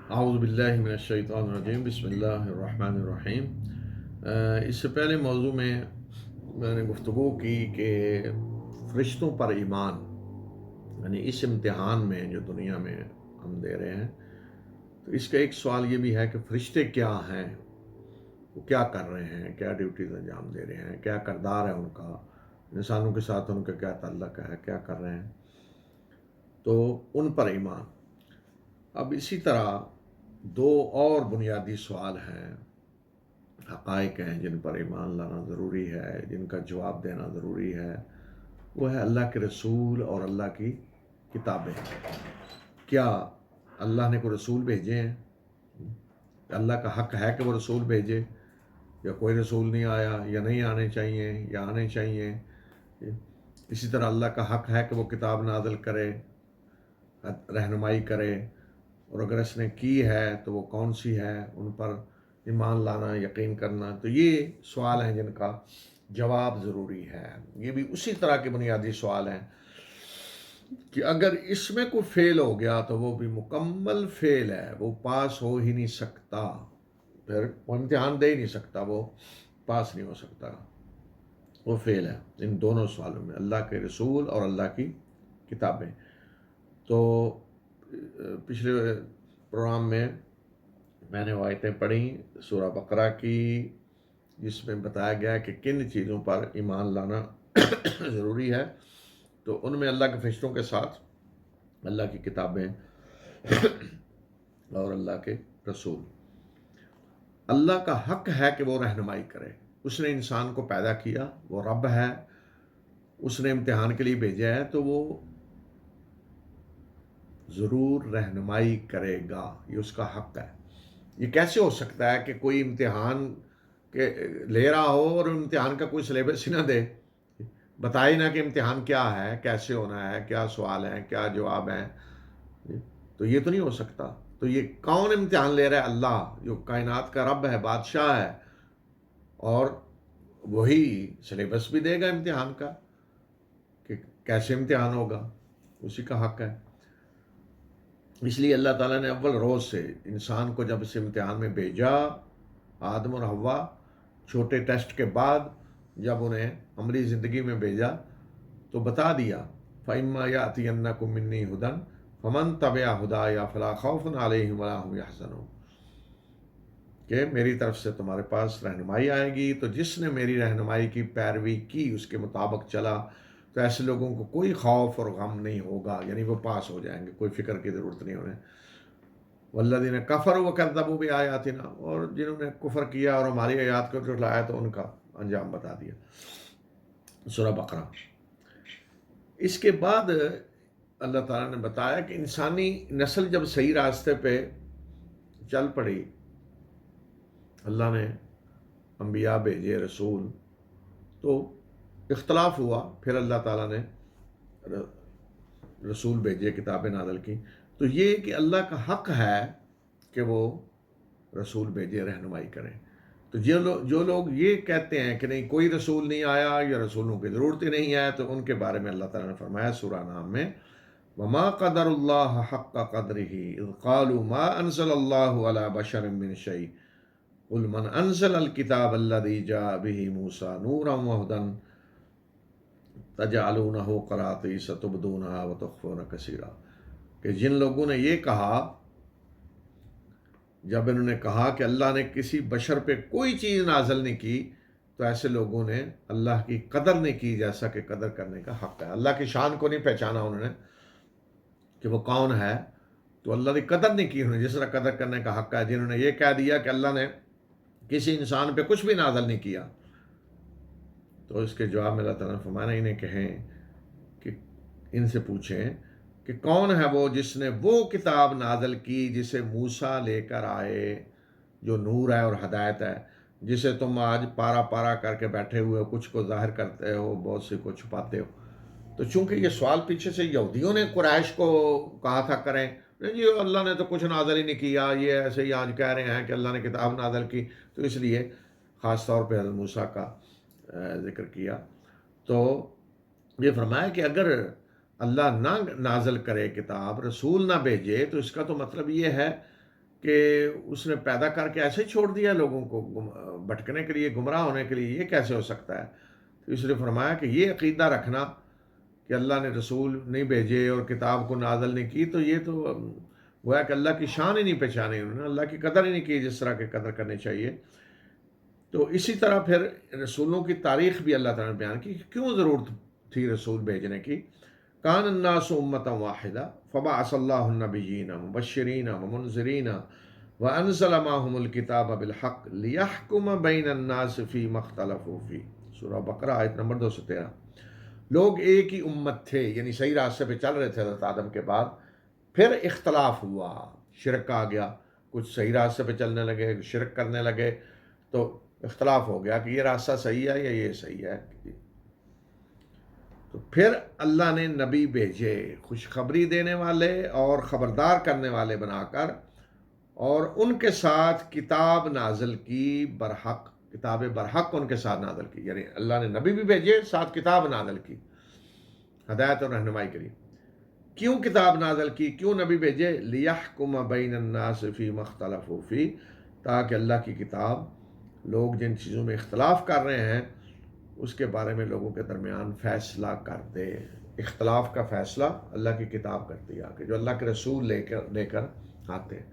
اعوذ باللہ من الشیطان الرجیم، بسم اللہ الرحمن الرحیم۔ اس سے پہلے موضوع میں نے گفتگو کی کہ فرشتوں پر ایمان، یعنی اس امتحان میں جو دنیا میں ہم دے رہے ہیں، تو اس کا ایک سوال یہ بھی ہے کہ فرشتے کیا ہیں، وہ کیا کر رہے ہیں، کیا ڈیوٹیز انجام دے رہے ہیں، کیا کردار ہے ان کا، انسانوں کے ساتھ ان کا کیا تعلق ہے، کیا کر رہے ہیں، تو ان پر ایمان۔ اب اسی طرح دو اور بنیادی سوال ہیں، حقائق ہیں جن پر ایمان لانا ضروری ہے، جن کا جواب دینا ضروری ہے۔ وہ ہے اللہ کے رسول اور اللہ کی کتابیں۔ کیا اللہ نے کوئی رسول بھیجے ہیں؟ اللہ کا حق ہے کہ وہ رسول بھیجے، یا کوئی رسول نہیں آیا، یا نہیں آنے چاہیے، یا آنے چاہیے؟ اسی طرح اللہ کا حق ہے کہ وہ کتاب نازل کرے، رہنمائی کرے، اور اگر اس نے کی ہے تو وہ کون سی ہے، ان پر ایمان لانا، یقین کرنا۔ تو یہ سوال ہیں جن کا جواب ضروری ہے۔ یہ بھی اسی طرح کے بنیادی سوال ہیں کہ اگر اس میں کوئی فیل ہو گیا تو وہ بھی مکمل فیل ہے، وہ پاس ہو ہی نہیں سکتا، پھر وہ امتحان دے ہی نہیں سکتا، وہ پاس نہیں ہو سکتا، وہ فیل ہے ان دونوں سوالوں میں، اللہ کے رسول اور اللہ کی کتابیں۔ تو پچھلے پروگرام میں نے وہ آیتیں پڑھیں سورہ بقرہ کی، جس میں بتایا گیا کہ کن چیزوں پر ایمان لانا ضروری ہے۔ تو ان میں اللہ کے فرشتوں کے ساتھ اللہ کی کتابیں اور اللہ کے رسول۔ اللہ کا حق ہے کہ وہ رہنمائی کرے، اس نے انسان کو پیدا کیا، وہ رب ہے، اس نے امتحان کے لیے بھیجا ہے، تو وہ ضرور رہنمائی کرے گا، یہ اس کا حق ہے۔ یہ کیسے ہو سکتا ہے کہ کوئی امتحان کے لے رہا ہو اور امتحان کا کوئی سلیبس ہی نہ دے، بتائے نہ کہ امتحان کیا ہے، کیسے ہونا ہے، کیا سوال ہیں، کیا جواب ہیں؟ تو یہ تو نہیں ہو سکتا۔ تو یہ کون امتحان لے رہا ہے؟ اللہ، جو کائنات کا رب ہے، بادشاہ ہے، اور وہی سلیبس بھی دے گا امتحان کا کہ کیسے امتحان ہوگا، اسی کا حق ہے۔ اس لیے اللہ تعالیٰ نے اول روز سے انسان کو جب اس امتحان میں بھیجا، آدم اور حوا، چھوٹے ٹیسٹ کے بعد جب انہیں عملی زندگی میں بھیجا تو بتا دیا، فَإِمَّا يَأْتِيَنَّكُم مِّنِّي هُدًى فَمَن تَبِعَ هُدَايَ فَلَا خَوْفٌ عَلَيْهِمْ وَلَا هُمْ يَحْزَنُونَ، کہ میری طرف سے تمہارے پاس رہنمائی آئے گی، تو جس نے میری رہنمائی کی پیروی کی، اس کے مطابق چلا، تو ایسے لوگوں کو کوئی خوف اور غم نہیں ہوگا، یعنی وہ پاس ہو جائیں گے، کوئی فکر کی ضرورت نہیں انہیں۔ والذین کفروا وکذبوا بآیاتنا، اور جنہوں نے کفر کیا اور ہماری آیات کو جھٹلایا تو ان کا انجام بتا دیا۔ سورہ بقرہ۔ اس کے بعد اللہ تعالیٰ نے بتایا کہ انسانی نسل جب صحیح راستے پہ چل پڑی، اللہ نے انبیاء بھیجے، رسول، تو اختلاف ہوا، پھر اللہ تعالیٰ نے رسول بھیجے، کتابیں نازل کی۔ تو یہ کہ اللہ کا حق ہے کہ وہ رسول بھیجے، رہنمائی کریں۔ تو جو لوگ یہ کہتے ہیں کہ نہیں کوئی رسول نہیں آیا یا رسولوں کی ضرورت ہی نہیں ہے، تو ان کے بارے میں اللہ تعالیٰ نے فرمایا سورہ انعام میں، وَمَا قَدَرُ اللَّهَ حَقَّ قَدْرِهِ إِذْ قَالُوا مَا أَنزَلَ اللَّهُ عَلَى بَشَرٍ مِّن شَيْءٍ قُلْ مَنْ أَنزَلَ الْكِتَابَ الَّذِي جَاءَ بِهِ مُوسَىٰ نُورًا وَهُدًى تَجْعَلُونَهُ قَرَاطِيسَ تُبْدُونَهَا وَتُخْفُونَ كَثِيرًا، کہ جن لوگوں نے یہ کہا، جب انہوں نے کہا کہ اللہ نے کسی بشر پہ کوئی چیز نازل نہیں کی، تو ایسے لوگوں نے اللہ کی قدر نہیں کی جیسا کہ قدر کرنے کا حق ہے۔ اللہ کی شان کو نہیں پہچانا انہوں نے کہ وہ کون ہے، تو اللہ کی قدر نہیں کی انہوں نے جس طرح قدر کرنے کا حق ہے۔ جنہوں نے یہ کہہ دیا کہ اللہ نے کسی انسان پہ کچھ بھی نازل نہیں کیا، تو اس کے جواب میں اللہ تعالیٰ نے فرمایا، انہیں کہیں کہ ان سے پوچھیں کہ کون ہے وہ جس نے وہ کتاب نازل کی جسے موسیٰ لے کر آئے، جو نور ہے اور ہدایت ہے، جسے تم آج پارا پارا کر کے بیٹھے ہوئے ہو، کچھ کو ظاہر کرتے ہو، بہت سے کو چھپاتے ہو۔ تو چونکہ یہ سوال پیچھے سے یہودیوں نے قریش کو کہا تھا کریں، جی اللہ نے تو کچھ نازل ہی نہیں کیا، یہ ایسے ہی آج کہہ رہے ہیں کہ اللہ نے کتاب نازل کی، تو اس لیے خاص طور پہ حضرت موسیٰ کا ذکر کیا۔ تو یہ فرمایا کہ اگر اللہ نہ نازل کرے کتاب، رسول نہ بھیجے، تو اس کا تو مطلب یہ ہے کہ اس نے پیدا کر کے ایسے ہی چھوڑ دیا لوگوں کو بھٹکنے کے لیے، گمراہ ہونے کے لیے، یہ کیسے ہو سکتا ہے؟ تو اس لیے فرمایا کہ یہ عقیدہ رکھنا کہ اللہ نے رسول نہیں بھیجے اور کتاب کو نازل نہیں کی، تو یہ تو گویا کہ اللہ کی شان ہی نہیں پہچانی، انہوں نے اللہ کی قدر ہی نہیں کی جس طرح کی قدر کرنی چاہیے۔ تو اسی طرح پھر رسولوں کی تاریخ بھی اللہ تعالیٰ نے بیان کی کہ کیوں ضرورت تھی رسول بھیجنے کی۔ کان الناس امتا واحدہ فبعث اللہ النبیین مبشرین ومنذرین وانزل معهم الکتاب بالحق لیحکم بین الناس فیما اختلفوا فیہ، سورہ بقرہ آیت نمبر 213۔ لوگ ایک ہی امت تھے، یعنی صحیح راستے پہ چل رہے تھے حضرت آدم کے بعد، پھر اختلاف ہوا، شرک آ گیا، کچھ صحیح راستے پہ چلنے لگے، شرک کرنے لگے، تو اختلاف ہو گیا کہ یہ راستہ صحیح ہے یا یہ صحیح ہے۔ تو پھر اللہ نے نبی بھیجے خوشخبری دینے والے اور خبردار کرنے والے بنا کر، اور ان کے ساتھ کتاب نازل کی برحق، کتاب برحق ان کے ساتھ نازل کی، یعنی اللہ نے نبی بھی بھیجے، ساتھ کتاب نازل کی ہدایت اور رہنمائی کے لیے۔ کیوں کتاب نازل کی، کیوں نبی بھیجے؟ لیحکم بین الناس فیما اختلفوا فیہ، تاکہ اللہ کی کتاب لوگ جن چیزوں میں اختلاف کر رہے ہیں اس کے بارے میں لوگوں کے درمیان فیصلہ کر دے۔ اختلاف کا فیصلہ اللہ کی کتاب کرتی ہے، کہ جو اللہ کے رسول لے کر آتے ہیں۔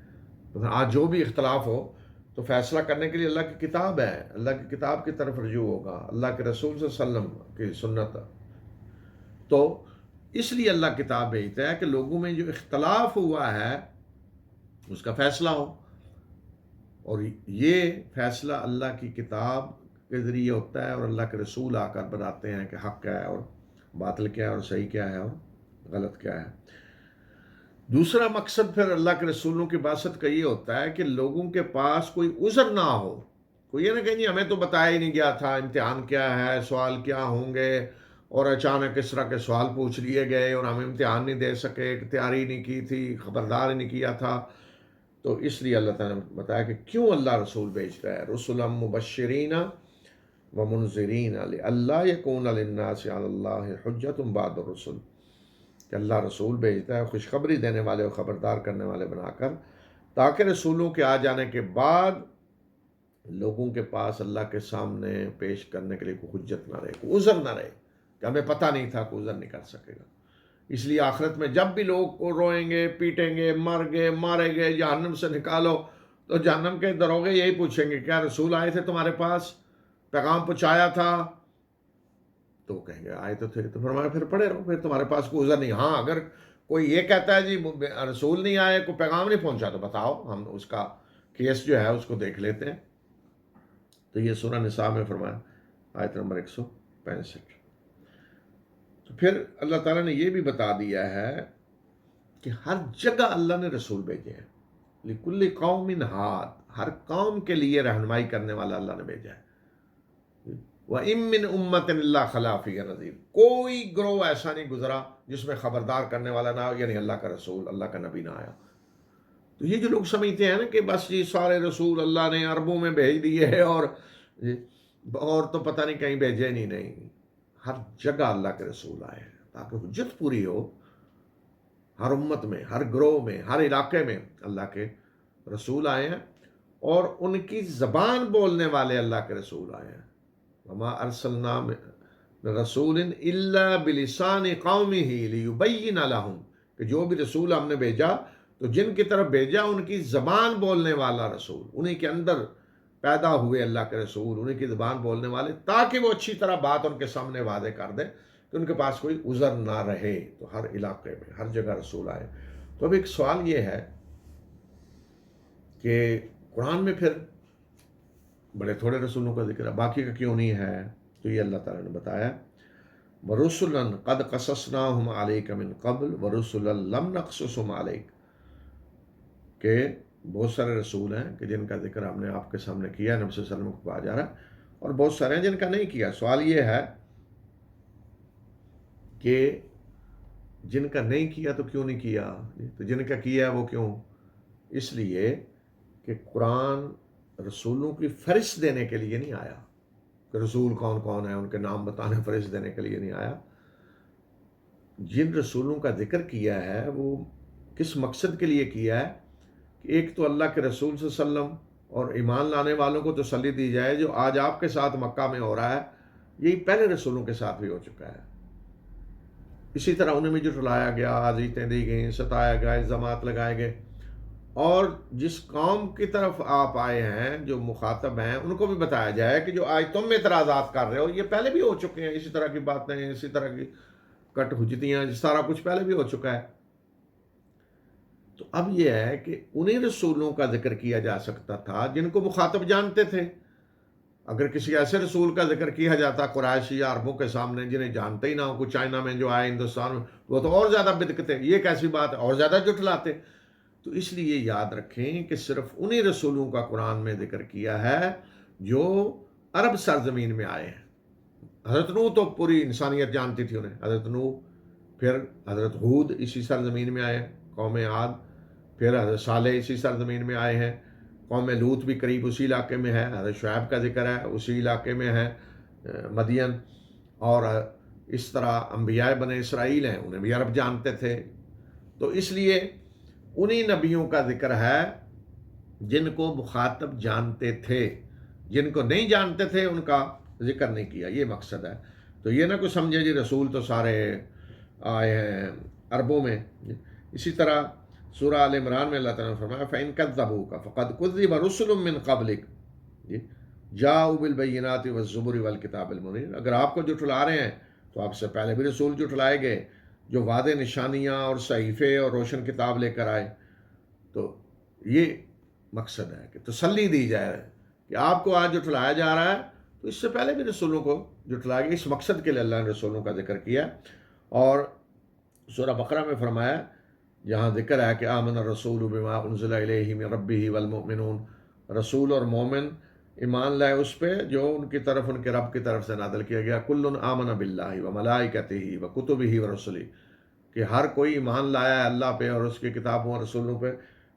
آج جو بھی اختلاف ہو تو فیصلہ کرنے کے لیے اللہ کی کتاب ہے، اللہ کی کتاب کی طرف رجوع ہوگا، اللہ کے رسول صلی اللہ علیہ وسلم کی سنت۔ تو اس لیے اللہ کتاب بھیجتا ہے کہ لوگوں میں جو اختلاف ہوا ہے اس کا فیصلہ ہو، اور یہ فیصلہ اللہ کی کتاب کے ذریعے ہوتا ہے، اور اللہ کے رسول آ کر بتاتے ہیں کہ حق کیا ہے اور باطل کیا ہے اور صحیح کیا ہے اور غلط کیا ہے۔ دوسرا مقصد پھر اللہ کے رسولوں کی بعثت کا یہ ہوتا ہے کہ لوگوں کے پاس کوئی عذر نہ ہو، کوئی یہ نہ کہیں ہمیں تو بتایا ہی نہیں گیا تھا امتحان کیا ہے، سوال کیا ہوں گے، اور اچانک اس طرح کے سوال پوچھ لیے گئے اور ہم امتحان نہیں دے سکے، تیاری نہیں کی تھی، خبردار نہیں کیا تھا۔ تو اس لیے اللہ تعالیٰ نے بتایا کہ کیوں اللہ رسول بھیجتا ہے، رسلا مبشرین ومنذرین لئلا یکون للناس علی اللہ حجۃ بعد الرسل، کہ اللہ رسول بھیجتا ہے خوشخبری دینے والے اور خبردار کرنے والے بنا کر، تاکہ رسولوں کے آ جانے کے بعد لوگوں کے پاس اللہ کے سامنے پیش کرنے کے لیے کوئی حجت نہ رہے، کوئی عذر نہ رہے کہ ہمیں پتہ نہیں تھا، کوئی عذر نہیں کر سکے گا۔ اس لیے آخرت میں جب بھی لوگ کو روئیں گے، پیٹیں گے، مارے گے، جہنم سے نکالو، تو جہنم کے دروغے یہی پوچھیں گے کیا رسول آئے تھے تمہارے پاس، پیغام پہنچایا تھا؟ تو کہیں گے آئے تو تھے، تو فرمایا پھر پڑے رہو، پھر تمہارے پاس کوئی عذر نہیں۔ ہاں اگر کوئی یہ کہتا ہے جی رسول نہیں آئے، کوئی پیغام نہیں پہنچا، تو بتاؤ، ہم اس کا کیس جو ہے اس کو دیکھ لیتے ہیں۔ تو یہ سورہ نساء میں فرمایا آیت نمبر 165۔ تو پھر اللہ تعالیٰ نے یہ بھی بتا دیا ہے کہ ہر جگہ اللہ نے رسول بھیجے ہیں، لِكُلِّ قَوْمٍ ہاد، ہر قوم کے لیے رہنمائی کرنے والا اللہ نے بھیجا ہے۔ وَإِن مِّنْ أُمَّةٍ إِلَّا خَلَا فِيهَا نَذِيرٌ، کوئی گروہ ایسا نہیں گزرا جس میں خبردار کرنے والا نہ ہو، یعنی اللہ کا رسول، اللہ کا نبی نہ آیا۔ تو یہ جو لوگ سمجھتے ہیں نا کہ بس یہ سارے رسول اللہ نے عربوں میں بھیج دیے اور تو پتہ نہیں کہیں بھیجے نہیں، ہر جگہ اللہ کے رسول آئے ہیں تاکہ حجت پوری ہو۔ ہر امت میں، ہر گروہ میں، ہر علاقے میں اللہ کے رسول آئے ہیں، اور ان کی زبان بولنے والے اللہ کے رسول آئے ہیں۔ وَمَا أَرْسَلْنَا مِن رَسُولٍ إِلَّا بِلِسَانِ قَوْمِهِ لِيُبَيِّنَ لَهُمْ، کہ جو بھی رسول ہم نے بھیجا تو جن کی طرف بھیجا ان کی زبان بولنے والا رسول، انہیں کے اندر پیدا ہوئے اللہ کے رسول، انہیں کی زبان بولنے والے، تاکہ وہ اچھی طرح بات ان کے سامنے واضح کر دے کہ ان کے پاس کوئی عذر نہ رہے۔ تو ہر علاقے میں، ہر جگہ رسول آئے۔ تو اب ایک سوال یہ ہے کہ قرآن میں پھر بڑے تھوڑے رسولوں کا ذکر ہے، باقی کا کیوں نہیں ہے؟ تو یہ اللہ تعالیٰ نے بتایا، وَرُسُلًا قَدْ قَصَصْنَاهُمْ عَلَيْكَ مِن قَبْلُ وَرُسُلًا لَمْ نَقْصُصْهُمْ عَلَيْكَ، کہ بہت سارے رسول ہیں کہ جن کا ذکر ہم نے آپ کے سامنے کیا، نبی صلی اللہ علیہ وسلم کو کہا جا رہا ہے، اور بہت سارے ہیں جن کا نہیں کیا۔ سوال یہ ہے کہ جن کا نہیں کیا تو کیوں نہیں کیا؟ تو جن کا کیا وہ کیوں؟ اس لیے کہ قرآن رسولوں کی فہرست دینے کے لیے نہیں آیا، کہ رسول کون کون ہیں ان کے نام بتانے فہرست دینے کے لیے نہیں آیا۔ جن رسولوں کا ذکر کیا ہے وہ کس مقصد کے لیے کیا ہے؟ کہ ایک تو اللہ کے رسول صلی اللہ علیہ وسلم اور ایمان لانے والوں کو تسلی دی جائے جو آج آپ کے ساتھ مکہ میں ہو رہا ہے، یہی پہلے رسولوں کے ساتھ بھی ہو چکا ہے۔ اسی طرح انہیں بھی جھٹلایا گیا، اذیتیں دی گئیں، ستایا گیا، الزامات لگائے گئے، اور جس قوم کی طرف آپ آئے ہیں جو مخاطب ہیں ان کو بھی بتایا جائے کہ جو آج تم اعتراضات کر رہے ہو یہ پہلے بھی ہو چکے ہیں، اسی طرح کی باتیں، اسی طرح کی کٹ حجتیاں، سارا کچھ پہلے بھی ہو چکا ہے۔ تو اب یہ ہے کہ انہیں رسولوں کا ذکر کیا جا سکتا تھا جن کو مخاطب جانتے تھے۔ اگر کسی ایسے رسول کا ذکر کیا جاتا قریشی یا عربوں کے سامنے جنہیں جانتے ہی نہ ہو، کچھ چائنا میں جو آئے ہندوستان میں، وہ تو اور زیادہ بدکتے، یہ کیسی بات ہے، اور زیادہ جھٹلاتے۔ تو اس لیے یاد رکھیں کہ صرف انہی رسولوں کا قرآن میں ذکر کیا ہے جو عرب سرزمین میں آئے ہیں۔ حضرت نوح تو پوری انسانیت جانتی تھی انہیں، حضرت نوح، پھر حضرت ہود اسی سرزمین میں آئے، قوم عاد، پھر حضرت صالح اسی سرزمین میں آئے ہیں، قوم لوط بھی قریب اسی علاقے میں ہے، حضرت شعیب کا ذکر ہے اسی علاقے میں ہے، مدین، اور اس طرح انبیاء بنی اسرائیل ہیں، انہیں بھی عرب جانتے تھے۔ تو اس لیے انہی نبیوں کا ذکر ہے جن کو مخاطب جانتے تھے، جن کو نہیں جانتے تھے ان کا ذکر نہیں کیا، یہ مقصد ہے۔ تو یہ نہ کوئی سمجھے جی رسول تو سارے آئے ہیں عربوں میں۔ اسی طرح سورہ آل عمران میں اللہ تعالیٰ نے فرمایا فَإِن كَذَّبُوكَ فَقَدْ كُذِّبَ رُسُلٌ مِّن قَبْلِكَ جَاءُوا بِالْبَيِّنَاتِ وَالزُّبُرِ وَالْكِتَابِ الْمُنِيرِ، اگر آپ کو جھٹلا رہے ہیں تو آپ سے پہلے بھی رسول جھٹلائے گئے جو واضح نشانیاں اور صحیفے اور روشن کتاب لے کر آئے۔ تو یہ مقصد ہے کہ تسلی دی جائے کہ آپ کو آج جھٹلایا جا رہا ہے تو اس سے پہلے بھی رسولوں کو جھٹلایا گیا، اس مقصد کے لیے اللہ نے رسولوں کا ذکر کیا۔ اور سورہ بقرہ میں فرمایا، جہاں ذکر ہے کہ آمن الرسول بما انزل الیہ من ربہ والمؤمنون، رسول اور مومن ایمان لائے اس پہ جو ان کی طرف، ان کے رب کی طرف سے نازل کیا گیا۔ کل آمن باللہ وملائکتہ وکتبہ ورسلہ، کہ ہر کوئی ایمان لایا ہے اللہ پہ اور اس کی کتابوں اور رسولوں پہ۔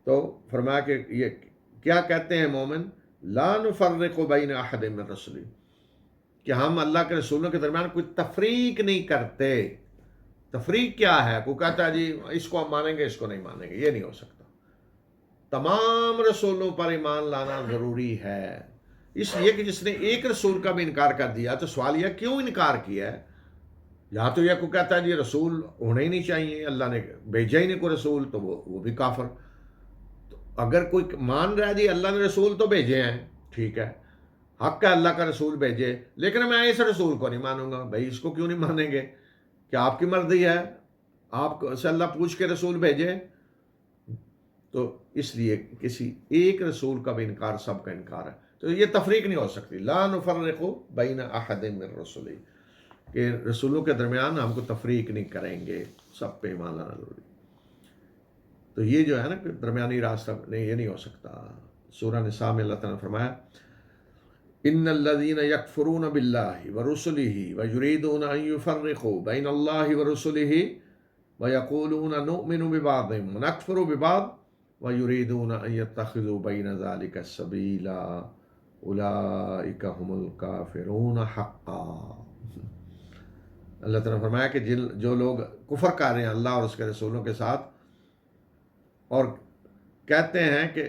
تو فرمایا کہ یہ کیا کہتے ہیں مومن، لا نفرق بین احد من رسلہ، کہ ہم اللہ کے رسولوں کے درمیان کوئی تفریق نہیں کرتے۔ تفریق کیا ہے؟ کوئی کہتا ہے جی اس کو ہم مانیں گے اس کو نہیں مانیں گے، یہ نہیں ہو سکتا۔ تمام رسولوں پر ایمان لانا ضروری ہے۔ اس لیے کہ جس نے ایک رسول کا بھی انکار کر دیا تو سوال یہ کیوں انکار کیا ہے؟ یا تو یہ کوئی کہتا ہے جی رسول ہونے ہی نہیں چاہیے، اللہ نے بھیجا ہی نہیں کوئی رسول، تو وہ بھی کافر۔ تو اگر کوئی مان رہا ہے جی اللہ نے رسول تو بھیجے ہیں، ٹھیک ہے، حق ہے اللہ کا رسول بھیجے، لیکن میں اس رسول کو نہیں مانوں گا، بھائی اس کو کیوں نہیں مانیں گے؟ کہ آپ کی مرضی ہے، آپ سے اللہ پوچھ کے رسول بھیجے؟ تو اس لیے کسی ایک رسول کا بھی انکار سب کا انکار ہے، تو یہ تفریق نہیں ہو سکتی۔ لا نفرق بین احد من رسلہ، کہ رسولوں کے درمیان ہم کو تفریق نہیں کریں گے، سب پہ ایمان لانا ضروری۔ تو یہ جو ہے نا کہ درمیانی راستہ نہیں، یہ نہیں ہو سکتا۔ سورہ نساء میں اللہ تعالیٰ نے فرمایا ان الذین یکفرون باللہ ورسلہ ویریدون ان یفرقوا بین اللہ ورسلہ ویقولون نؤمن ببعض ونکفر ببعض ویریدون ان یتخذوا بین ذلک سبیلا اولئک هم الکافرون حقا۔ اللہ تعالیٰ نے فرمایا کہ جو لوگ کفر کر رہے ہیں اللہ اور اس کے رسولوں کے ساتھ اور کہتے ہیں کہ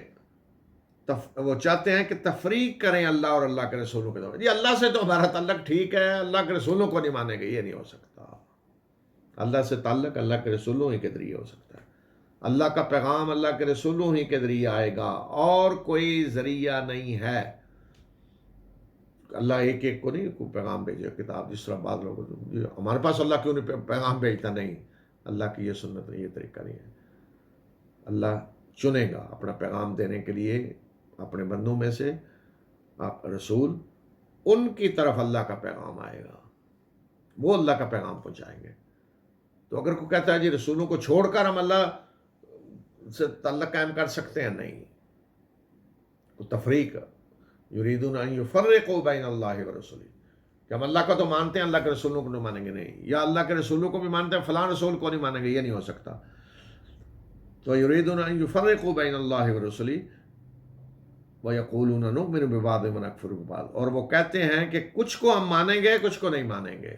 وہ چاہتے ہیں کہ تفریق کریں اللہ اور اللہ کے رسولوں کے ساتھ، جی اللہ سے تو ہمارا تعلق ٹھیک ہے، اللہ کے رسولوں کو نہیں مانیں گے، یہ نہیں ہو سکتا۔ اللہ سے تعلق اللہ کے رسولوں ہی کے ذریعے ہو سکتا ہے، اللہ کا پیغام اللہ کے رسولوں ہی کے ذریعے آئے گا، اور کوئی ذریعہ نہیں ہے۔ اللہ ایک ایک کو نہیں کوئی پیغام بھیجے کتاب، جس طرح بعض لوگ ہمارے پاس اللہ کیوں نہیں پیغام بھیجتا، نہیں، اللہ کی یہ سنت نہیں، یہ طریقہ نہیں ہے۔ اللہ چنے گا اپنا پیغام دینے کے لیے اپنے بندوں میں سے رسول، ان کی طرف اللہ کا پیغام آئے گا، وہ اللہ کا پیغام پہنچائیں گے۔ تو اگر کوئی کہتا ہے جی رسولوں کو چھوڑ کر ہم اللہ سے تعلق قائم کر سکتے ہیں، نہیں، تفریق، یریدون ان یفرقوا بین اللہ ورسلہ، کہ ہم اللہ کا تو مانتے ہیں اللہ کے رسولوں کو نہیں مانیں گے، نہیں، یا اللہ کے رسولوں کو بھی مانتے ہیں فلاں رسول کو نہیں مانیں گے، یہ نہیں ہو سکتا۔ تو یریدون ان یفرقوا بین اللہ ورسلہ وَيَقُولُونَ نُؤْمِنُ بِبَعْضٍ وَنَكْفُرُ بِبَعْضٍ، اور وہ کہتے ہیں کہ کچھ کو ہم مانیں گے کچھ کو نہیں مانیں گے۔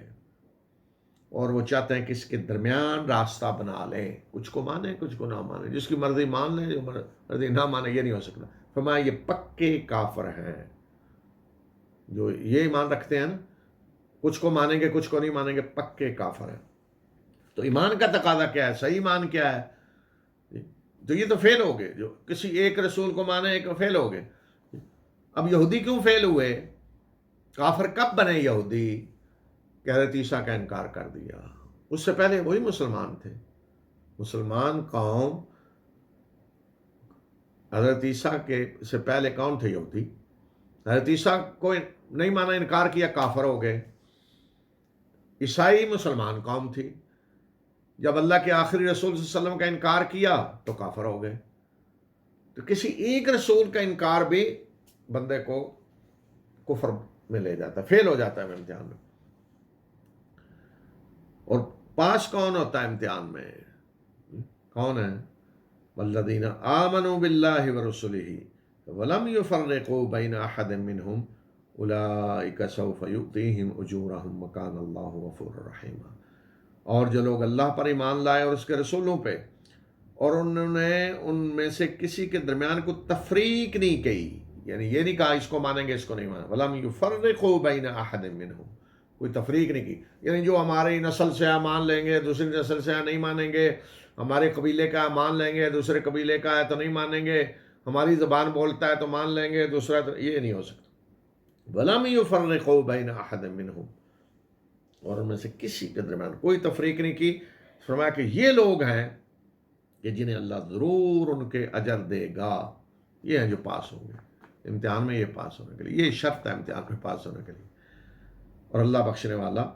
اور وہ چاہتے ہیں کہ اس کے درمیان راستہ بنا لیں، کچھ کو مانیں کچھ کو نہ مانیں، جس کی مرضی مان لیں، جو مرضی نہ مانے، یہ نہیں ہو سکتا۔ فرمایا یہ پکے کافر ہیں جو یہ ایمان رکھتے ہیں نا، کچھ کو مانیں گے کچھ کو نہیں مانیں گے، پکے کافر ہیں۔ تو ایمان کا تقاضا کیا ہے؟ صحیح ایمان کیا ہے؟ تو یہ تو فیل ہو گئے، جو کسی ایک رسول کو مانے ایک فیل ہو گئے۔ اب یہودی کیوں فیل ہوئے؟ کافر کب بنے یہودی؟ کہ حضرت عیسیٰ کا انکار کر دیا۔ اس سے پہلے وہی مسلمان تھے۔ مسلمان قوم حضرت عیسیٰ کے سے پہلے کون تھے؟ یہودی۔ حضرت عیسیٰ کو نہیں مانا، انکار کیا، کافر ہو گئے۔ عیسائی مسلمان قوم تھی، جب اللہ کے آخری رسول صلی اللہ علیہ وسلم کا انکار کیا تو کافر ہو گئے۔ تو کسی ایک رسول کا انکار بھی بندے کو کفر میں لے جاتا ہے، فیل ہو جاتا ہے امتحان میں۔ اور پاس کون ہوتا ہے امتحان میں؟ کون ہے؟ والذین آمنوا باللہ ورسلہ ولم یفرقوا بین احد منہم اولئک سوف یؤتیہم اجورہم وکان اللہ غفورا رحیما۔ اور جو لوگ اللہ پر ایمان لائے اور اس کے رسولوں پہ، اور انہوں نے ان میں سے کسی کے درمیان کو تفریق نہیں کی، یعنی یہ نہیں کہا اس کو مانیں گے اس کو نہیں مانیں، ولم یفرقوا بین احد منہم، کوئی تفریق نہیں کی، یعنی جو ہماری نسل سے مان لیں گے دوسری نسل سے نہیں مانیں گے، ہمارے قبیلے کا مان لیں گے دوسرے قبیلے کا ہے تو نہیں مانیں گے، ہماری زبان بولتا ہے تو مان لیں گے دوسرا تو، یہ نہیں ہو سکتا۔ وَلَمْ يُفَرِّقُوا بَيْنَ أَحَدٍ مِّنْهُمْ، اور ان میں سے کسی کے درمیان کوئی تفریق نہیں کی۔ فرمایا کہ یہ لوگ ہیں کہ جنہیں اللہ ضرور ان کے اجر دے گا، یہ ہیں جو پاس ہوں گے امتحان میں، یہ پاس ہونے کے لیے، یہ شرط ہے امتحان میں پاس ہونے کے لیے۔ اور اللہ بخشنے والا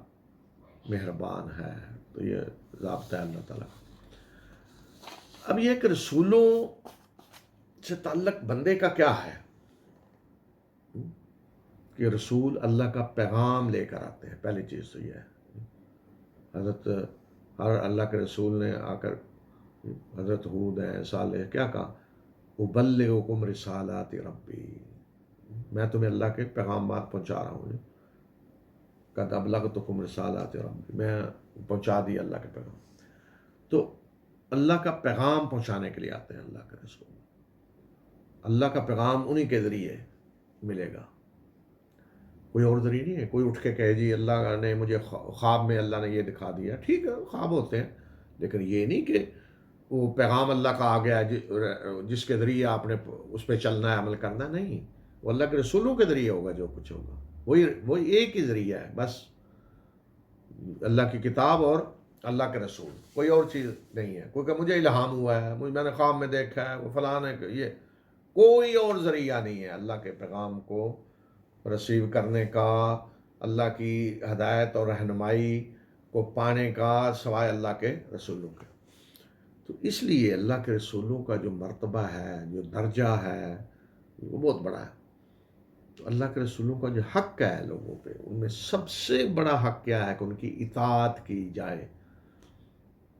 مہربان ہے۔ تو یہ ضابطہ ہے اللہ تعالیٰ۔ اب یہ کہ رسولوں سے تعلق بندے کا کیا ہے؟ کہ رسول اللہ کا پیغام لے کر آتے ہیں، پہلی چیز تو یہ ہے۔ حضرت ہر اللہ کے رسول نے آ کر، حضرت ہود ہیں، صالح، کیا کہا؟ ابلغکم رسالات ربی، میں تمہیں اللہ کے پیغامات پہنچا رہا ہوں۔ قد ابلغتکم رسالات ربی، میں پہنچا دی اللہ کے پیغام۔ تو اللہ کا پیغام پہنچانے کے لیے آتے ہیں اللہ کے رسول۔ اللہ کا پیغام انہی کے ذریعے ملے گا، کوئی اور ذریعہ نہیں ہے۔ کوئی اٹھ کے کہے جی اللہ نے مجھے خواب میں اللہ نے یہ دکھا دیا، ٹھیک ہے خواب ہوتے ہیں، لیکن یہ نہیں کہ وہ پیغام اللہ کا آ گیا جس کے ذریعے آپ نے اس پہ چلنا ہے، عمل کرنا، نہیں۔ وہ اللہ کے رسولوں کے ذریعے ہوگا جو کچھ ہوگا، وہی ایک ہی ذریعہ ہے بس، اللہ کی کتاب اور اللہ کے رسول، کوئی اور چیز نہیں ہے۔ کوئی کہ مجھے الہام ہوا ہے، میں نے خواب میں دیکھا ہے، وہ فلاں ہے، یہ کوئی اور ذریعہ نہیں ہے اللہ کے پیغام کو رسیو کرنے کا، اللہ کی ہدایت اور رہنمائی کو پانے کا، سوائے اللہ کے رسولوں کے۔ تو اس لیے اللہ کے رسولوں کا جو مرتبہ ہے، جو درجہ ہے، وہ بہت بڑا ہے۔ تو اللہ کے رسولوں کا جو حق ہے لوگوں پہ، ان میں سب سے بڑا حق کیا ہے؟ کہ ان کی اطاعت کی جائے،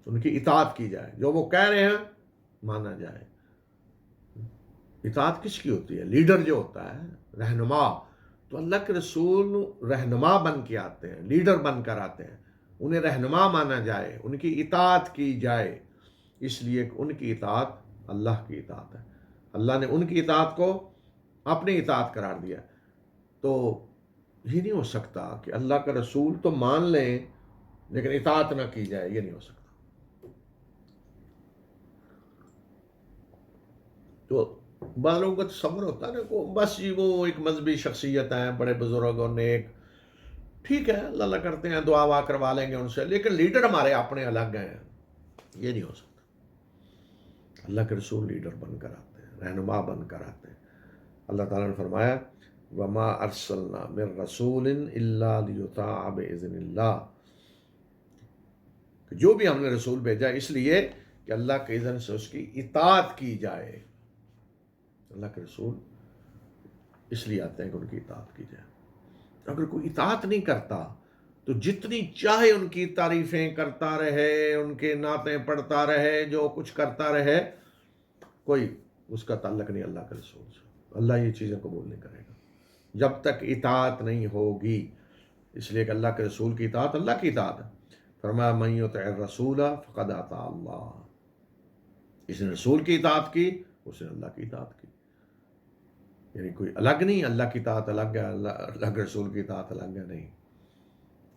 ان کی اطاعت کی جائے، جو وہ کہہ رہے ہیں مانا جائے۔ اطاعت کس کی ہوتی ہے؟ لیڈر جو ہوتا ہے، رہنما، تو اللہ کے رسول رہنما بن کے آتے ہیں، لیڈر بن کر آتے ہیں، انہیں رہنما مانا جائے، ان کی اطاعت کی جائے، اس لیے کہ ان کی اطاعت اللہ کی اطاعت ہے۔ اللہ نے ان کی اطاعت کو اپنی اطاعت قرار دیا۔ تو یہ نہیں ہو سکتا کہ اللہ کا رسول تو مان لیں لیکن اطاعت نہ کی جائے، یہ نہیں ہو سکتا۔ تو بعض لوگوں کا تصور ہوتا ہے نا کہ بس یہ وہ ایک مذہبی شخصیت ہیں، بڑے بزرگ اور نیک، ٹھیک ہے اللہ اللہ کرتے ہیں، دعا وا کروا لیں گے ان سے، لیکن لیڈر ہمارے اپنے الگ ہیں، یہ نہیں ہو سکتا۔ اللہ کے رسول لیڈر بن کر آتے ہیں، رہنما بن کر آتے ہیں۔ اللہ تعالیٰ نے فرمایا وَمَا أَرْسَلْنَا مِن رَّسُولٍ إِلَّا لِيُطَاعَ بِإِذْنِ اللَّهِ، کہ جو بھی ہم نے رسول بھیجا اس لیے کہ اللہ کے اذن سے اس کی اطاعت کی جائے۔ اللہ کے رسول اس لیے آتے ہیں کہ ان کی اطاعت کی جائے۔ اگر کوئی اطاعت نہیں کرتا تو جتنی چاہے ان کی تعریفیں کرتا رہے، ان کے نعتیں پڑھتا رہے، جو کچھ کرتا رہے، کوئی اس کا تعلق نہیں اللہ کے رسول سے۔ اللہ یہ چیزیں قبول نہیں کرے گا جب تک اطاعت نہیں ہوگی، اس لیے کہ اللہ کے رسول کی اطاعت اللہ کی اطاعت ہے۔ فرمایا من یطع الرسول فقد اطاع اللہ، اس نے رسول کی اطاعت کی، اس نے اللہ کی اطاعت کی. یعنی کوئی الگ نہیں، اللہ کی اطاعت الگ ہے، اللہ کے رسول کی اطاعت الگ ہے، نہیں.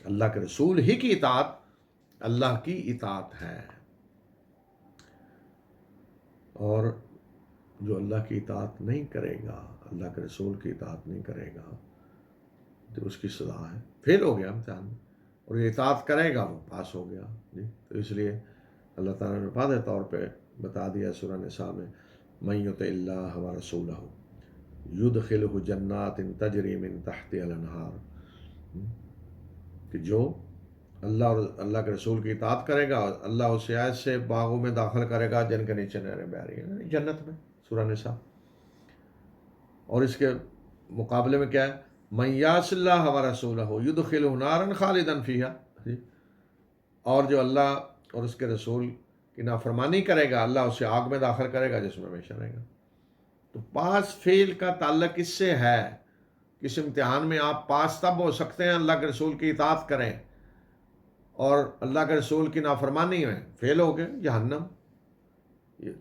اللہ کے رسول ہی کی اطاعت اللہ کی اطاعت ہے. اور جو اللہ کی اطاعت نہیں کرے گا، اللہ کے رسول کی اطاعت نہیں کرے گا، تو اس کی سزا ہے، فیل ہو گیا امتحان میں. اور یہ اطاعت کرے گا وہ پاس ہو گیا. جی تو اس لیے اللہ تعالیٰ نے واضح طور پہ بتا دیا سورہ نساء میں من یطع اللہ ورسولہ یدخلہ جنات تجری من تحتہا الانہار، کہ جو اللہ اور اللہ کے رسول کی اطاعت کرے گا، اللہ اسے ایسے باغوں میں داخل کرے گا جن کے نیچے نہریں بہہ رہی ہیں، جنت میں، سورہ نساء. اور اس کے مقابلے میں کیا ہے، من یعص اللہ ورسولہ یدخلہ نارا خالدا فیہا، اور جو اللہ اور اس کے رسول کی نافرمانی کرے گا، اللہ اسے آگ میں داخل کرے گا جس میں ہمیشہ رہے گا. تو پاس فیل کا تعلق اس سے ہے. کس امتحان میں آپ پاس تب ہو سکتے ہیں اللہ کے رسول کی اطاعت کریں، اور اللہ کے رسول کی نافرمانی میں فیل ہو گئے، جہنم.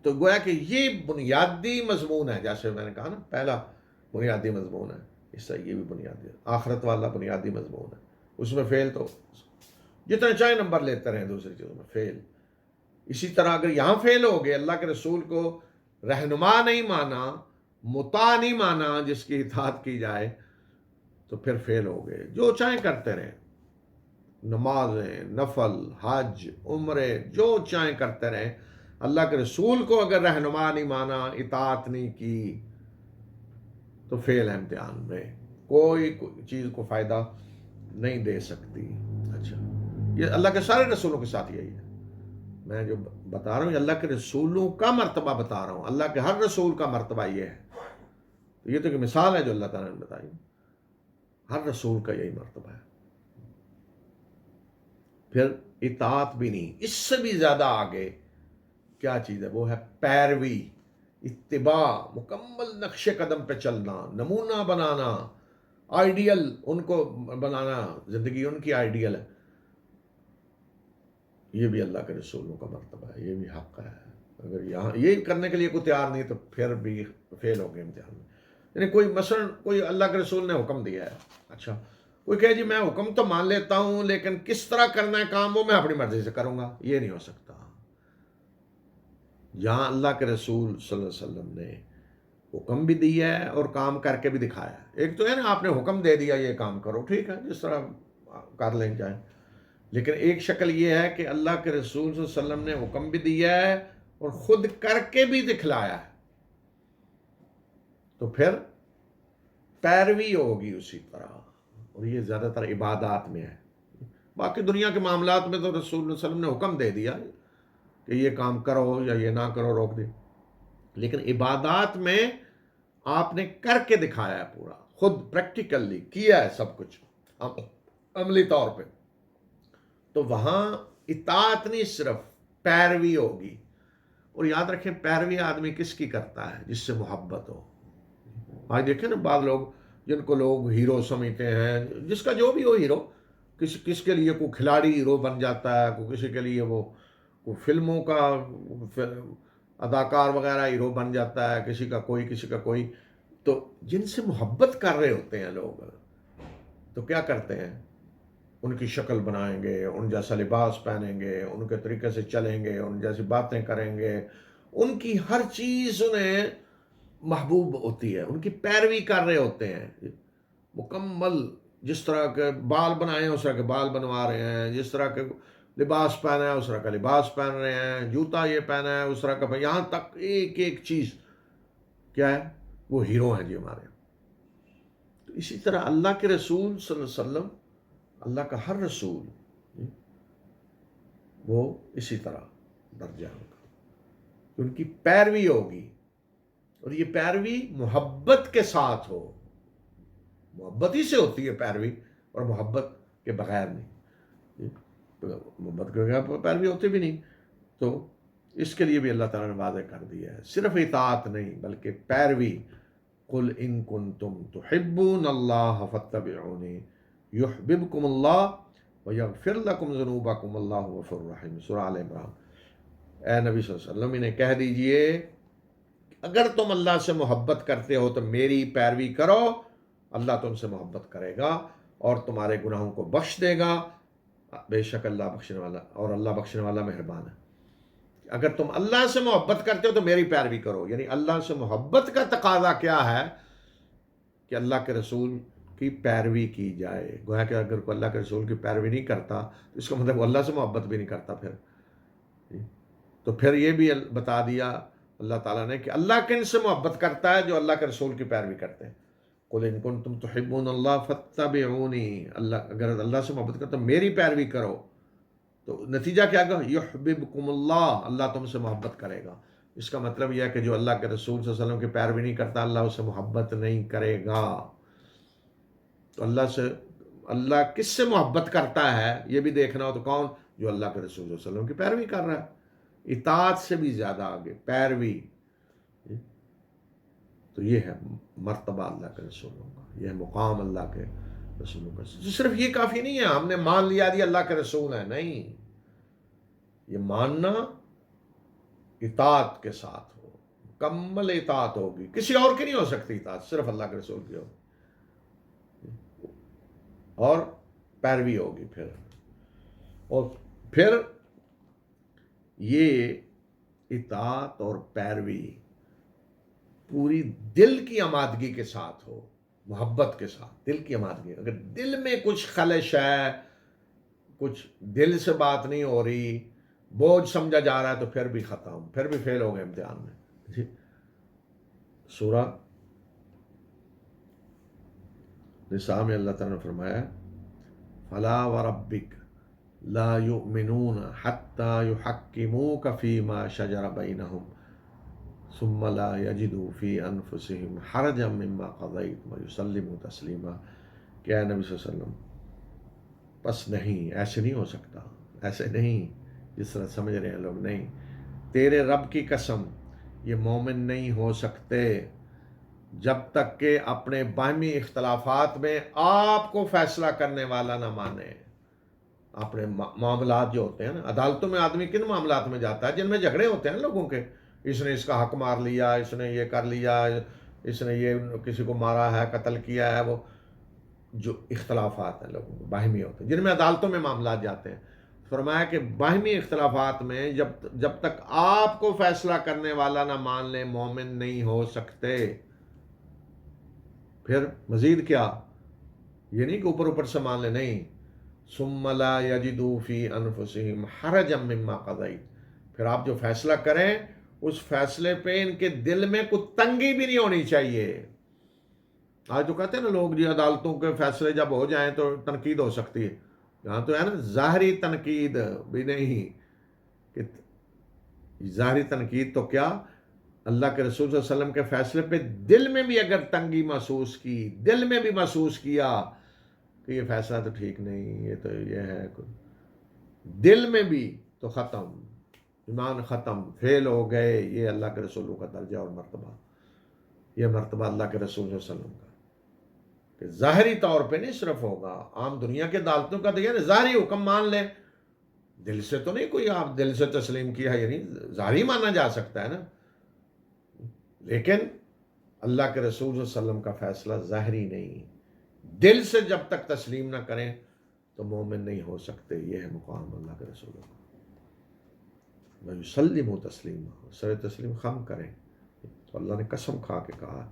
تو گویا کہ یہ بنیادی مضمون ہے، جیسے میں نے کہا نا پہلا بنیادی مضمون ہے، اس سے یہ بھی بنیادی آخرت والا بنیادی مضمون ہے. اس میں فیل تو جتنے چاہے نمبر لیتے رہیں دوسری چیزوں میں فیل. اسی طرح اگر یہاں فیل ہو گئے، اللہ کے رسول کو رہنما نہیں مانا، مطاع نہیں مانا جس کی اطاعت کی جائے، تو پھر فیل ہو گئے. جو چاہیں کرتے رہیں، نمازیں، نفل، حج، عمرے، جو چاہیں کرتے رہیں، اللہ کے رسول کو اگر رہنما نہیں مانا، اطاعت نہیں کی، تو فیل ہے امتحان میں. کوئی چیز کو فائدہ نہیں دے سکتی. اچھا، یہ اللہ کے سارے رسولوں کے ساتھ یہی ہے. میں جو بتا رہا ہوں یہ اللہ کے رسولوں کا مرتبہ بتا رہا ہوں، اللہ کے ہر رسول کا مرتبہ یہ ہے. تو یہ تو ایک مثال ہے جو اللہ تعالیٰ نے بتائی، ہر رسول کا یہی مرتبہ ہے. پھر اطاعت بھی نہیں، اس سے بھی زیادہ آگے کیا چیز ہے، وہ ہے پیروی، اتباع، مکمل نقش قدم پہ چلنا، نمونہ بنانا، آئیڈیل ان کو بنانا، زندگی ان کی آئیڈیل ہے. یہ بھی اللہ کے رسولوں کا مرتبہ ہے، یہ بھی حق ہے. اگر یہاں یہ کرنے کے لیے کوئی تیار نہیں تو پھر بھی فیل ہو گئے امتحان میں. یعنی کوئی مثلا کوئی اللہ کے رسول نے حکم دیا ہے، اچھا کوئی کہے جی میں حکم تو مان لیتا ہوں لیکن کس طرح کرنا ہے کام وہ میں اپنی مرضی سے کروں گا، یہ نہیں ہو سکتا. جہاں اللہ کے رسول صلی اللہ علیہ وسلم نے حکم بھی دیا ہے اور کام کر کے بھی دکھایا ہے. ایک تو ہے نا آپ نے حکم دے دیا یہ کام کرو، ٹھیک ہے جس طرح کر لیں جائیں، لیکن ایک شکل یہ ہے کہ اللہ کے رسول صلی اللہ علیہ وسلم نے حکم بھی دیا ہے اور خود کر کے بھی دکھلایا ہے، تو پھر پیروی ہوگی اسی طرح. اور یہ زیادہ تر عبادات میں ہے. باقی دنیا کے معاملات میں تو رسول اللہ علیہ وسلم نے حکم دے دیا کہ یہ کام کرو یا یہ نہ کرو، روک دے. لیکن عبادات میں آپ نے کر کے دکھایا ہے، پورا خود پریکٹیکلی کیا ہے سب کچھ عملی طور پہ. تو وہاں اطاعت نہیں، صرف پیروی ہوگی. اور یاد رکھیں پیروی آدمی کس کی کرتا ہے، جس سے محبت ہو. آج دیکھیں نا بعض لوگ جن کو لوگ ہیرو سمجھتے ہیں، جس کا جو بھی ہو ہیرو، کس کے لیے کوئی کھلاڑی ہیرو بن جاتا ہے، کوئی کسی کے لیے وہ کوئی فلموں کا اداکار وغیرہ ہیرو بن جاتا ہے، کسی کا کوئی. تو جن سے محبت کر رہے ہوتے ہیں لوگ تو کیا کرتے ہیں، ان کی شکل بنائیں گے، ان جیسا لباس پہنیں گے، ان کے طریقے سے چلیں گے، ان جیسی باتیں کریں گے، ان کی ہر چیز انہیں محبوب ہوتی ہے، ان کی پیروی کر رہے ہوتے ہیں مکمل. جس طرح کے بال بنائے ہیں اس طرح کے بال بنوا رہے ہیں، جس طرح کے لباس پہنا ہے اس طرح کا لباس پہن رہے ہیں، جوتا یہ پہنا ہے اس طرح کا، یہاں تک ایک ایک چیز کیا ہے، وہ ہیرو ہیں جی ہمارے. تو اسی طرح اللہ کے رسول صلی اللہ علیہ وسلم، اللہ کا ہر رسول وہ اسی طرح درجہ ہوگا، ان کی پیروی ہوگی. اور یہ پیروی محبت کے ساتھ ہو، محبت ہی سے ہوتی ہے پیروی، اور محبت کے بغیر نہیں. محبت کے بغیر پیروی ہوتی بھی نہیں. تو اس کے لیے بھی اللہ تعالیٰ نے واضح کر دیا ہے، صرف اطاعت نہیں بلکہ پیروی. قل ان کنتم تحبون اللہ فاتبعونی یحببکم اللہ وَيَغْفِرْ لَكُمْ ذُنُوبَكُمْ وَاللَّهُ غَفُورٌ رَحِيمٌ سورہ آل عمران۔ اے نبی صلی اللہ علیہ وسلم انہیں کہہ دیجئے اگر تم اللہ سے محبت کرتے ہو تو میری پیروی کرو، اللہ تم سے محبت کرے گا اور تمہارے گناہوں کو بخش دے گا، بے شک اللہ بخشنے والا، اور اللہ بخشنے والا مہربان ہے۔ اگر تم اللہ سے محبت کرتے ہو تو میری پیروی کرو، یعنی اللہ سے محبت کا تقاضا کیا ہے کہ اللہ کے رسول کی پیروی کی جائے۔ گویا کہ اگر کوئی اللہ کے رسول کی پیروی نہیں کرتا تو اس کا مطلب وہ اللہ سے محبت بھی نہیں کرتا۔ تو پھر یہ بھی بتا دیا اللہ تعالیٰ نے کہ اللہ کن سے محبت کرتا ہے؟ جو اللہ کے رسول کی پیروی کرتے ہیں۔ قُلْ إِن كُنتُمْ تُحِبُّونَ اللَّهَ فَاتَّبِعُونِي، اگر اللہ سے محبت کرتے تو میری پیروی کرو۔ تو نتیجہ کیا گا؟ یحببکم اللہ، اللہ تم سے محبت کرے گا۔ اس کا مطلب یہ ہے کہ جو اللہ کے رسول صلی اللہ علیہ وسلم کی پیروی نہیں کرتا اللہ اس سے محبت نہیں کرے گا۔ تو اللہ کس سے محبت کرتا ہے یہ بھی دیکھنا ہو تو کون؟ جو اللہ کے رسول صلی اللہ علیہ وسلم کی پیروی کر رہا ہے، اطاعت سے بھی زیادہ آگے پیروی۔ تو یہ ہے مرتبہ اللہ کے رسولوں کا، یہ ہے مقام اللہ کے رسولوں کا۔ صرف یہ کافی نہیں ہے ہم نے مان لیا دی اللہ کے رسول ہے، نہیں، یہ ماننا اطاعت کے ساتھ ہو، مکمل اطاعت ہوگی، کسی اور کی نہیں ہو سکتی اطاعت، صرف اللہ کے رسول کی ہوگی اور پیروی ہوگی۔ پھر یہ اطاعت اور پیروی پوری دل کی آمادگی کے ساتھ ہو، محبت کے ساتھ، دل کی آمادگی۔ اگر دل میں کچھ خلش ہے، کچھ دل سے بات نہیں ہو رہی، بوجھ سمجھا جا رہا ہے، تو پھر بھی ختم، پھر بھی فیل ہو گئے امتحان میں۔ سورہ نساء میں اللہ تعالیٰ نے فرمایا فَلَا وَرَبِّكَ لَا يُؤْمِنُونَ حَتَّى يُحَكِّمُوكَ فِي مَا شَجَرَ بَيْنَهُمْ ثُمَّ لَا يَجِدُوا فِي أَنفُسِهِمْ حَرَجًا مِّمَّا قَضَيْتَ وَيُسَلِّمُوا تَسْلِيمًا۔ کہ اے نبی صلی اللہ علیہ وسلم بس نہیں، ایسے نہیں ہو سکتا، ایسے نہیں جس طرح سمجھ رہے ہیں لوگ، نہیں، تیرے رب کی قسم یہ مومن نہیں ہو سکتے جب تک کہ اپنے باہمی اختلافات میں آپ کو فیصلہ کرنے والا نہ مانے۔ اپنے معاملات جو ہوتے ہیں نا، عدالتوں میں آدمی کن معاملات میں جاتا ہے؟ جن میں جھگڑے ہوتے ہیں لوگوں کے، اس نے اس کا حق مار لیا، اس نے یہ کر لیا، اس نے یہ کسی کو مارا ہے، قتل کیا ہے، وہ جو اختلافات ہیں لوگوں کے باہمی ہوتے ہیں جن میں عدالتوں میں معاملات جاتے ہیں۔ فرمایا کہ باہمی اختلافات میں جب تک آپ کو فیصلہ کرنے والا نہ مان لے مومن نہیں ہو سکتے۔ پھر مزید کیا؟ یہ نہیں کہ اوپر اوپر سے مان لے، نہیں، ثم لا یجدوا فی انفسہم حرجا مما قضیت، پھر آپ جو فیصلہ کریں اس فیصلے پہ ان کے دل میں کوئی تنگی بھی نہیں ہونی چاہیے۔ آج تو کہتے ہیں نا لوگ جی عدالتوں کے فیصلے جب ہو جائیں تو تنقید ہو سکتی ہے، یہاں تو ہے نا ظاہری تنقید بھی نہیں، کہ ظاہری تنقید تو کیا، اللہ کے رسول صلی اللہ علیہ وسلم کے فیصلے پہ دل میں بھی اگر تنگی محسوس کی، دل میں بھی محسوس کیا کہ یہ فیصلہ تو ٹھیک نہیں، یہ تو یہ ہے، دل میں بھی، تو ختم، ایمان ختم، فیل ہو گئے۔ یہ اللہ کے رسولوں کا درجہ اور مرتبہ، یہ مرتبہ اللہ کے رسول صلی اللہ علیہ وسلم کا، کہ ظاہری طور پہ نہیں صرف ہوگا، عام دنیا کے عدالتوں کا تو یہ ظاہری حکم مان لیں، دل سے تو نہیں، کوئی آپ دل سے تسلیم کیا ہے، یعنی ظاہری مانا جا سکتا ہے نا، لیکن اللہ کے رسول صلی اللہ علیہ وسلم کا فیصلہ ظاہری نہیں، دل سے جب تک تسلیم نہ کریں تو مومن نہیں ہو سکتے۔ یہ ہے مقام اللہ کے رسولوں کا۔ وَيُسَلِّمُوا تَسْلِيمًا، سر تسلیم خم کریں۔ تو اللہ نے قسم کھا کے کہا،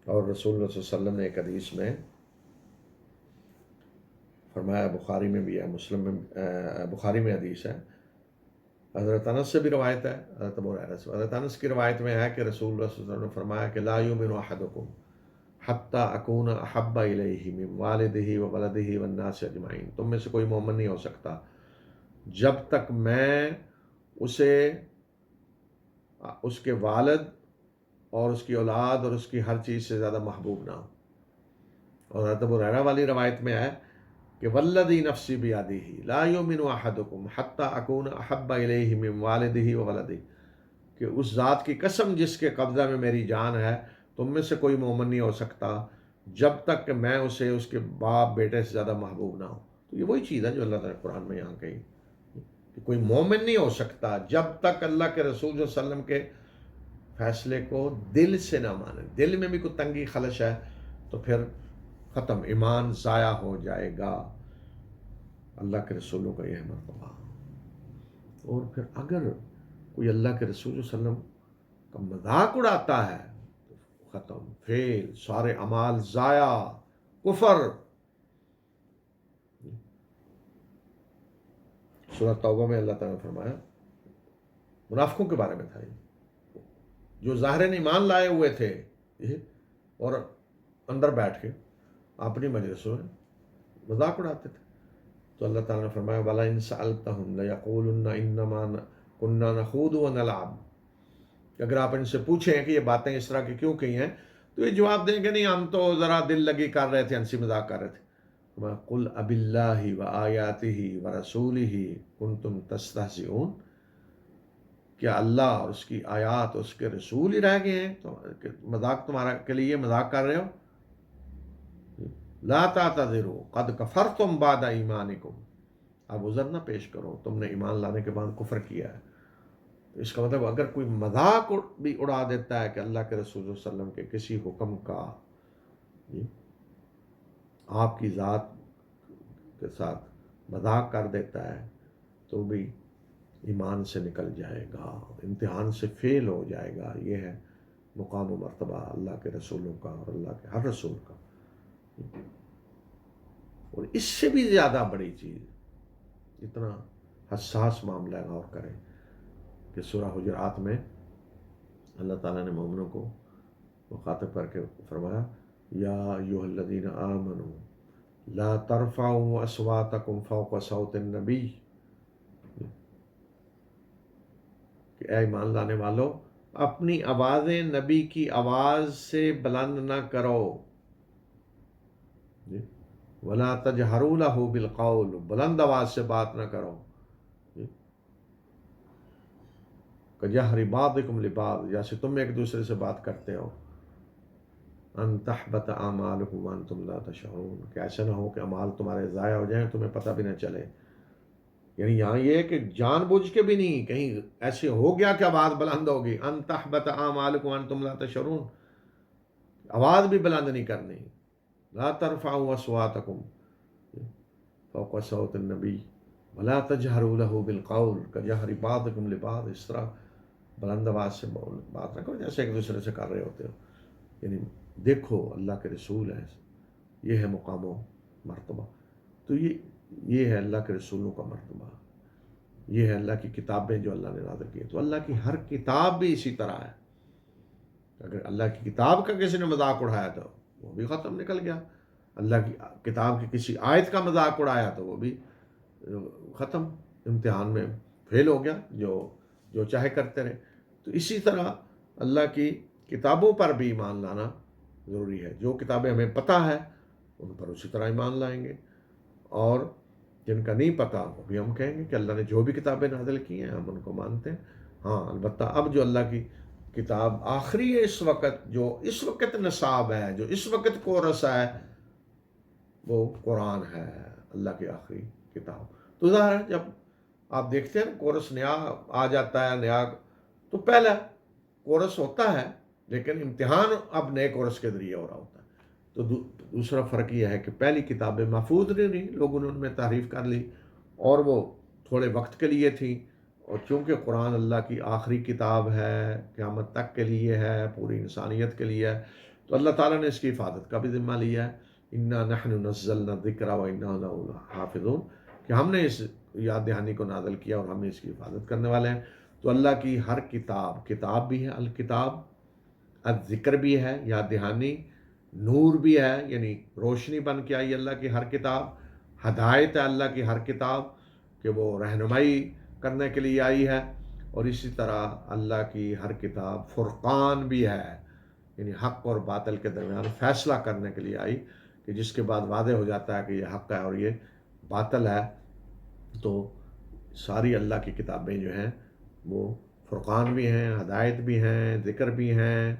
اور رسول اللہ صلی اللہ علیہ وسلم نے ایک حدیث میں فرمایا، بخاری میں بھی ہے، مسلم میں، بخاری میں حدیث ہے، حضرت انس سے بھی روایت ہے، حضرت ابو ہریرہ سے۔ حضرت انس کی روایت میں ہے کہ رسول اللہ صلی اللہ علیہ وسلم نے فرمایا کہ لا یؤمن احدکم حتی اکون احب الیہ من والدہ وولدہ والناس اجمعین، تم میں سے کوئی مومن نہیں ہو سکتا جب تک میں اسے اس کے والد اور اس کی اولاد اور اس کی ہر چیز سے زیادہ محبوب نہ ہو۔ اور حضرت ابو ہریرہ والی روایت میں ہے کہ والذی نفسی بیدہ لا یؤمن احدکم حتی اکون احب الیہ من والدہ وولدہ، کہ اس ذات کی قسم جس کے قبضہ میں میری جان ہے، تم میں سے کوئی مومن نہیں ہو سکتا جب تک کہ میں اسے اس کے باپ بیٹے سے زیادہ محبوب نہ ہوں۔ تو یہ وہی چیز ہے جو اللہ تعالیٰ نے قرآن میں یہاں کہی کہ کوئی مومن نہیں ہو سکتا جب تک اللہ کے رسول صلی اللہ علیہ وسلم کے فیصلے کو دل سے نہ مانے. دل میں بھی کوئی تنگی خلش ہے تو پھر ختم، ایمان ضائع ہو جائے گا. اللہ کے رسولوں کا یہ مرتبہ. اور پھر اگر کوئی اللہ کے رسول صلی اللہ علیہ وسلم کا مذاق اڑاتا ہے تو ختم، فیل، سارے اعمال ضائع، کفر. سورہ توبہ میں اللہ تعالیٰ نے فرمایا، منافقوں کے بارے میں تھا یہ، جو ظاہراً ایمان لائے ہوئے تھے اور اندر بیٹھ کے اپنی مجلسوں میں مذاق اڑاتے تھے. تو اللہ تعالیٰ نے فرمایا وَلَئِن سَأَلْتَهُمْ لَيَقُولُنَّ إِنَّمَا كُنَّا نَخُوضُ وَنَلْعَبُ. کہ اگر آپ ان سے پوچھیں کہ یہ باتیں اس طرح کی کیوں کہی ہیں تو یہ جواب دیں گے نہیں، ہم تو ذرا دل لگی کر رہے تھے، ہنسی مذاق کر رہے تھے. قُلْ أَبِاللَّهِ وَآيَاتِهِ وَرَسُولِهِ كُنْتُمْ تَسْتَهْزِئُونَ. کیا اللہ اور اس کی آیات اور اس کے رسول ہی رہ گئے ہیں تو مذاق تمہارا کے لیے مذاق کر رہے ہو؟ لا تعتذروا قد کفرتم بعد ایمانکم. اب عذر نہ پیش کرو، تم نے ایمان لانے کے بعد کفر کیا ہے. اس کا مطلب اگر کوئی مذاق بھی اڑا دیتا ہے کہ اللہ کے رسول صلی اللہ علیہ وسلم کے کسی حکم کا آپ کی ذات کے ساتھ مذاق کر دیتا ہے تو بھی ایمان سے نکل جائے گا، امتحان سے فیل ہو جائے گا. یہ ہے مقام و مرتبہ اللہ کے رسولوں کا اور اللہ کے ہر رسول کا. اور اس سے بھی زیادہ بڑی چیز، اتنا حساس معاملہ غور کریں کہ سورہ حجرات میں اللہ تعالیٰ نے مومنوں کو مخاطب کر کے فرمایا یا ایھا الذین آمنوا لا ترفعوا اصواتکم فوق صوت النبی. کہ اے ایمان لانے والو، اپنی آوازیں نبی کی آواز سے بلند نہ کرو. وَلَا تَجْهَرُوا لَهُ بِالْقَوْلِ، بلند آواز سے بات نہ کرو. كَجَهْرِ بَعْضِكُمْ لِبَعْضٍ، جیسے تم ایک دوسرے سے بات کرتے ہو. أَن تَحْبَطَ أَعْمَالُكُمْ وَأَنْتُمْ لَا تَشْعُرُونَ، کہ ایسا نہ ہو کہ اعمال تمہارے ضائع ہو جائیں تمہیں پتہ بھی نہ چلے. یعنی یہاں یہ ہے کہ جان بوجھ کے بھی نہیں، کہیں ایسے ہو گیا کہ آواز بلند ہوگی. أَن تَحْبَطَ أَعْمَالُكُمْ وَأَنْتُمْ لَا تَشْعُرُونَ، آواز بھی بلند نہیں کرنی. لا ترفعوا اصواتکم فوق صوت النبی ولا تجہروا له بالقول کجہر بعضکم لبعض. اس طرح بلند آواز سے بات نہ کرو جیسے ایک دوسرے سے کر رہے ہوتے ہو. یعنی دیکھو اللہ کے رسول ہیں، یہ ہے مقام و مرتبہ. تو یہ ہے اللہ کے رسولوں کا مرتبہ، یہ ہے اللہ کی کتابیں جو اللہ نے نازل کی. تو اللہ کی ہر کتاب بھی اسی طرح ہے. اگر اللہ کی کتاب کا کسی نے مذاق اڑایا تو وہ بھی ختم، نکل گیا. اللہ کی کتاب کی کسی آیت کا مذاق اڑایا تو وہ بھی ختم، امتحان میں فیل ہو گیا، جو چاہے کرتے رہے. تو اسی طرح اللہ کی کتابوں پر بھی ایمان لانا ضروری ہے. جو کتابیں ہمیں پتہ ہے ان پر اسی طرح ایمان لائیں گے، اور جن کا نہیں پتہ وہ بھی ہم کہیں گے کہ اللہ نے جو بھی کتابیں نازل کی ہیں ہم ان کو مانتے ہیں. ہاں البتہ اب جو اللہ کی کتاب آخری ہے اس وقت، جو اس وقت نصاب ہے، جو اس وقت کورس ہے، وہ قرآن ہے، اللہ کی آخری کتاب. تو ظاہر ہے جب آپ دیکھتے ہیں کورس نیا آ جاتا ہے، نیا تو پہلا کورس ہوتا ہے لیکن امتحان اب نئے کورس کے ذریعے ہو رہا ہوتا ہے. تو دوسرا فرق یہ ہے کہ پہلی کتابیں محفوظ نہیں رہی، لوگوں نے ان میں تحریف کر لی اور وہ تھوڑے وقت کے لیے تھیں. اور چونکہ قرآن اللہ کی آخری کتاب ہے، قیامت تک کے لیے ہے، پوری انسانیت کے لیے ہے، تو اللہ تعالیٰ نے اس کی حفاظت کا بھی ذمہ لیا ہے. اِنَّا نَحْنُ نَزَّلْنَا الذِّكْرَ وَإِنَّا لَهُ لَحَافِظُونَ، کہ ہم نے اس یاد دہانی کو نازل کیا اور ہم نے اس کی حفاظت کرنے والے ہیں. تو اللہ کی ہر کتاب بھی ہے، الکتاب، الذکر بھی ہے، یاد دہانی، نور بھی ہے یعنی روشنی بن کے آئی اللہ کی ہر کتاب، ہدایت ہے اللہ کی ہر کتاب کہ وہ رہنمائی کرنے کے لیے آئی ہے. اور اسی طرح اللہ کی ہر کتاب فرقان بھی ہے، یعنی حق اور باطل کے درمیان فیصلہ کرنے کے لیے آئی، کہ جس کے بعد واضح ہو جاتا ہے کہ یہ حق ہے اور یہ باطل ہے. تو ساری اللہ کی کتابیں جو ہیں وہ فرقان بھی ہیں، ہدایت بھی ہیں، ذکر بھی ہیں،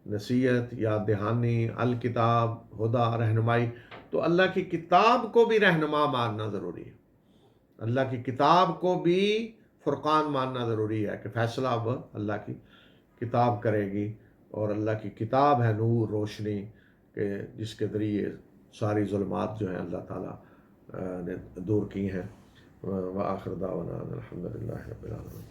نصیحت، یاد دہانی، الکتاب، ہدا، رہنمائی. تو اللہ کی کتاب کو بھی رہنما ماننا ضروری ہے، اللہ کی کتاب کو بھی فرقان ماننا ضروری ہے کہ فیصلہ اب اللہ کی کتاب کرے گی، اور اللہ کی کتاب ہے نور، روشنی، کہ جس کے ذریعے ساری ظلمات جو ہیں اللہ تعالیٰ نے دور کی ہیں۔ وآخر دعوانا الحمد للہ رب العالمین۔